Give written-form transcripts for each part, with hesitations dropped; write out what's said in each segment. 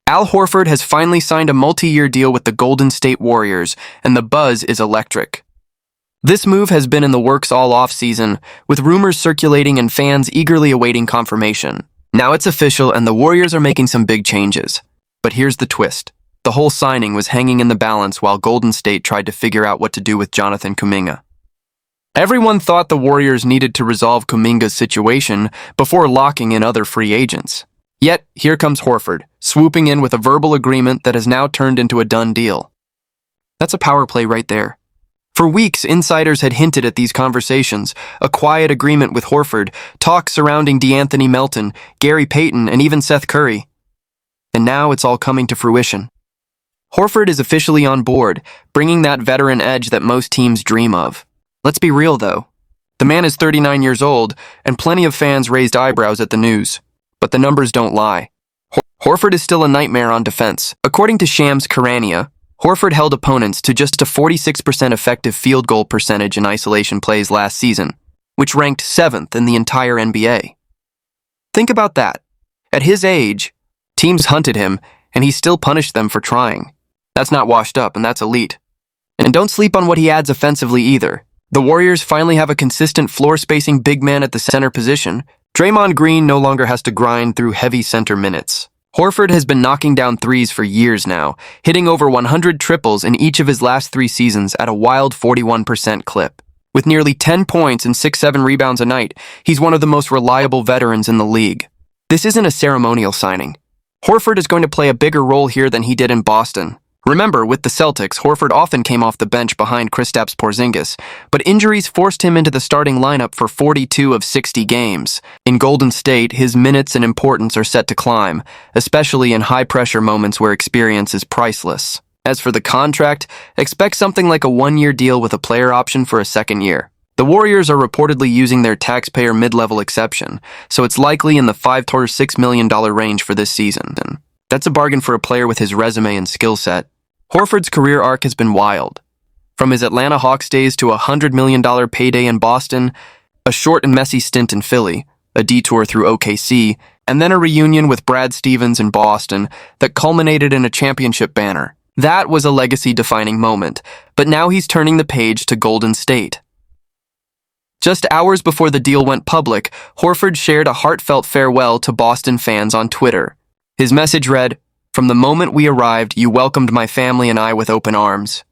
Al Horford has finally signed a multi-year deal with the Golden State Warriors, and the buzz is electric. This move has been in the works all off-season, with rumors circulating and fans eagerly awaiting confirmation. Now it's official, and the Warriors are making some big changes. But here's the twist. The whole signing was hanging in the balance while Golden State tried to figure out what to do with Jonathan Kuminga. Everyone thought the Warriors needed to resolve Kuminga's situation before locking in other free agents. Yet, here comes Horford, swooping in with a verbal agreement that has now turned into a done deal. That's a power play right there. For weeks, insiders had hinted at these conversations, a quiet agreement with Horford, talks surrounding DeAnthony Melton, Gary Payton, and even Seth Curry. And now it's all coming to fruition. Horford is officially on board, bringing that veteran edge that most teams dream of. Let's be real, though. The man is 39 years old, and plenty of fans raised eyebrows at the news. But the numbers don't lie. Horford is still a nightmare on defense. According to Shams Charania, Horford held opponents to just a 46% effective field goal percentage in isolation plays last season, which ranked 7th in the entire NBA. Think about that. At his age, teams hunted him, and he still punished them for trying. That's not washed up, and that's elite. And don't sleep on what he adds offensively either. The Warriors finally have a consistent floor-spacing big man at the center position. Draymond Green no longer has to grind through heavy center minutes. Horford has been knocking down threes for years now, hitting over 100 triples in each of his last 3 seasons at a wild 41% clip. With nearly 10 points and 6-7 rebounds a night, he's one of the most reliable veterans in the league. This isn't a ceremonial signing. Horford is going to play a bigger role here than he did in Boston. Remember, with the Celtics, Horford often came off the bench behind Kristaps Porzingis, but injuries forced him into the starting lineup for 42 of 60 games. In Golden State, his minutes and importance are set to climb, especially in high-pressure moments where experience is priceless. As for the contract, expect something like a 1-year deal with a player option for a 2nd year. The Warriors are reportedly using their taxpayer mid-level exception, so it's likely in the $5 to $6 million range for this season. That's a bargain for a player with his resume and skill set. Horford's career arc has been wild. From his Atlanta Hawks days to a $100 million payday in Boston, a short and messy stint in Philly, a detour through OKC, and then a reunion with Brad Stevens in Boston that culminated in a championship banner. That was a legacy-defining moment, but now he's turning the page to Golden State. Just hours before the deal went public, Horford shared a heartfelt farewell to Boston fans on Twitter. His message read, "From the moment we arrived, you welcomed my family and I with open arms.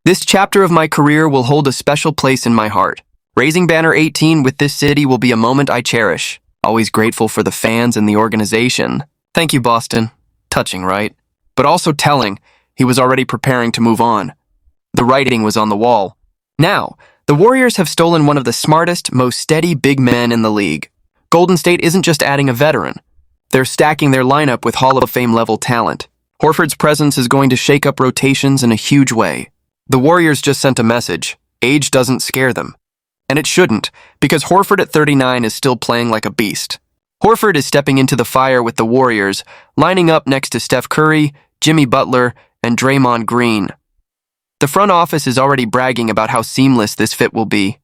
This chapter of my career will hold a special place in my heart. Raising banner 18 with this city will be a moment I cherish. Always grateful for the fans and the organization. Thank you, Boston." Touching, right? But also telling. He was already preparing to move on. The writing was on the wall. Now, the Warriors have stolen one of the smartest, most steady big men in the league. Golden State isn't just adding a veteran. They're stacking their lineup with Hall of Fame-level talent. Horford's presence is going to shake up rotations in a huge way. The Warriors just sent a message. Age doesn't scare them. And it shouldn't, because Horford at 39 is still playing like a beast. Horford is stepping into the fire with the Warriors, lining up next to Steph Curry, Jimmy Butler, and Draymond Green. The front office is already bragging about how seamless this fit will be.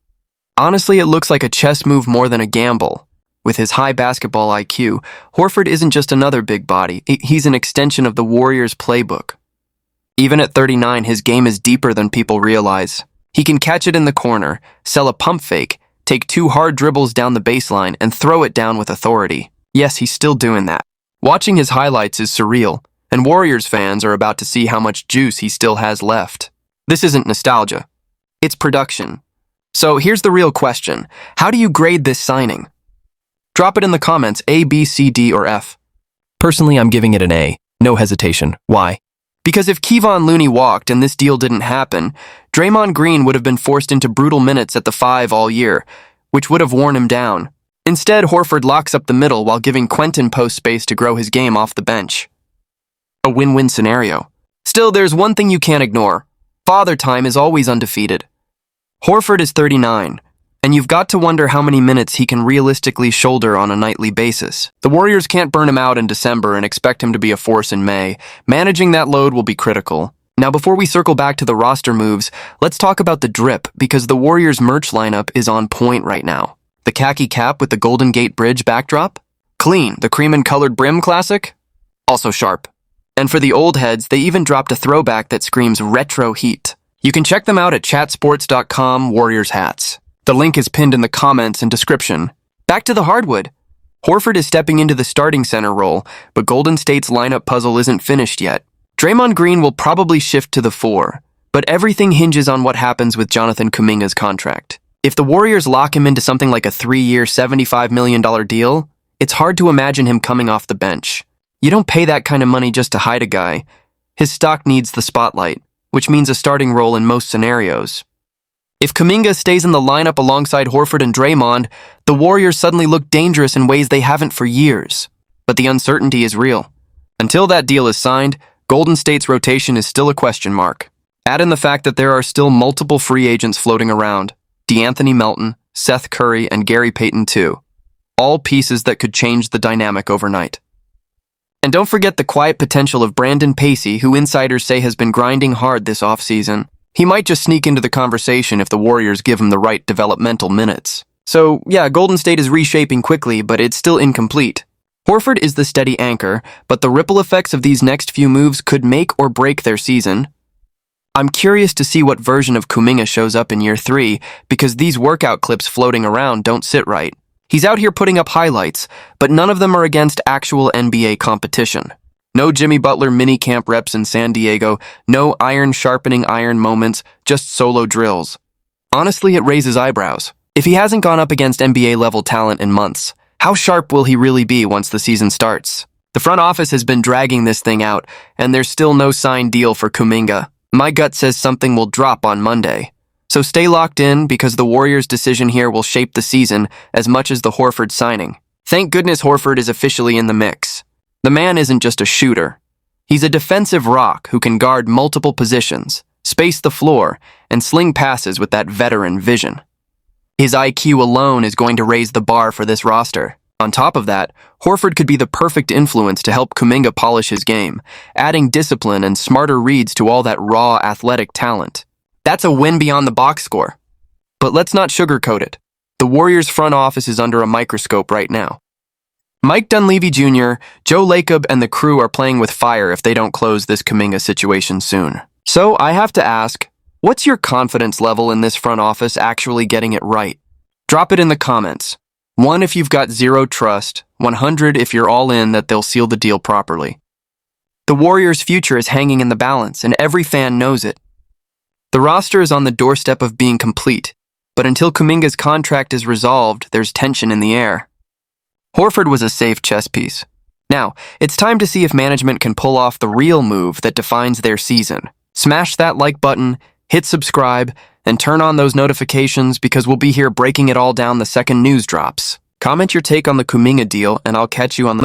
Honestly, it looks like a chess move more than a gamble. With his high basketball IQ, Horford isn't just another big body, he's an extension of the Warriors' playbook. Even at 39, his game is deeper than people realize. He can catch it in the corner, sell a pump fake, take 2 hard dribbles down the baseline, and throw it down with authority. Yes, he's still doing that. Watching his highlights is surreal, and Warriors fans are about to see how much juice he still has left. This isn't nostalgia. It's production. So here's the real question. How do you grade this signing? Drop it in the comments, A, B, C, D, or F. Personally, I'm giving it an A. No hesitation. Why? Because if Kevon Looney walked and this deal didn't happen, Draymond Green would have been forced into brutal minutes at the 5 all year, which would have worn him down. Instead, Horford locks up the middle while giving Quentin post space to grow his game off the bench. A win-win scenario. Still, there's one thing you can't ignore. Father Time is always undefeated. Horford is 39. And you've got to wonder how many minutes he can realistically shoulder on a nightly basis. The Warriors can't burn him out in December and expect him to be a force in May. Managing that load will be critical. Now, before we circle back to the roster moves, let's talk about the drip, because the Warriors' merch lineup is on point right now. The khaki cap with the Golden Gate Bridge backdrop? Clean. The cream and colored brim classic? Also sharp. And for the old heads, they even dropped a throwback that screams retro heat. You can check them out at chatsports.com Warriors hats. The link is pinned in the comments and description. Back to the hardwood. Horford is stepping into the starting center role, but Golden State's lineup puzzle isn't finished yet. Draymond Green will probably shift to the 4, but everything hinges on what happens with Jonathan Kuminga's contract. If the Warriors lock him into something like a 3-year, $75 million deal, it's hard to imagine him coming off the bench. You don't pay that kind of money just to hide a guy. His stock needs the spotlight, which means a starting role in most scenarios. If Kuminga stays in the lineup alongside Horford and Draymond, the Warriors suddenly look dangerous in ways they haven't for years. But the uncertainty is real. Until that deal is signed, Golden State's rotation is still a question mark. Add in the fact that there are still multiple free agents floating around: DeAnthony Melton, Seth Curry, and Gary Payton too. All pieces that could change the dynamic overnight. And don't forget the quiet potential of Brandon Pacey, who insiders say has been grinding hard this offseason. He might just sneak into the conversation if the Warriors give him the right developmental minutes. So, yeah, Golden State is reshaping quickly, but it's still incomplete. Horford is the steady anchor, but the ripple effects of these next few moves could make or break their season. I'm curious to see what version of Kuminga shows up in year 3, because these workout clips floating around don't sit right. He's out here putting up highlights, but none of them are against actual NBA competition. No Jimmy Butler mini-camp reps in San Diego, no iron-sharpening iron moments, just solo drills. Honestly, it raises eyebrows. If he hasn't gone up against NBA-level talent in months, how sharp will he really be once the season starts? The front office has been dragging this thing out, and there's still no signed deal for Kuminga. My gut says something will drop on Monday. So stay locked in, because the Warriors' decision here will shape the season as much as the Horford signing. Thank goodness Horford is officially in the mix. The man isn't just a shooter. He's a defensive rock who can guard multiple positions, space the floor, and sling passes with that veteran vision. His IQ alone is going to raise the bar for this roster. On top of that, Horford could be the perfect influence to help Kuminga polish his game, adding discipline and smarter reads to all that raw athletic talent. That's a win beyond the box score. But let's not sugarcoat it. The Warriors' front office is under a microscope right now. Mike Dunleavy Jr., Joe Lacob, and the crew are playing with fire if they don't close this Kuminga situation soon. So I have to ask, what's your confidence level in this front office actually getting it right? Drop it in the comments. 1 if you've got 0 trust, 100 if you're all in that they'll seal the deal properly. The Warriors' future is hanging in the balance, and every fan knows it. The roster is on the doorstep of being complete, but until Kuminga's contract is resolved, there's tension in the air. Horford was a safe chess piece. Now, it's time to see if management can pull off the real move that defines their season. Smash that like button, hit subscribe, and turn on those notifications, because we'll be here breaking it all down the second news drops. Comment your take on the Kuminga deal, and I'll catch you on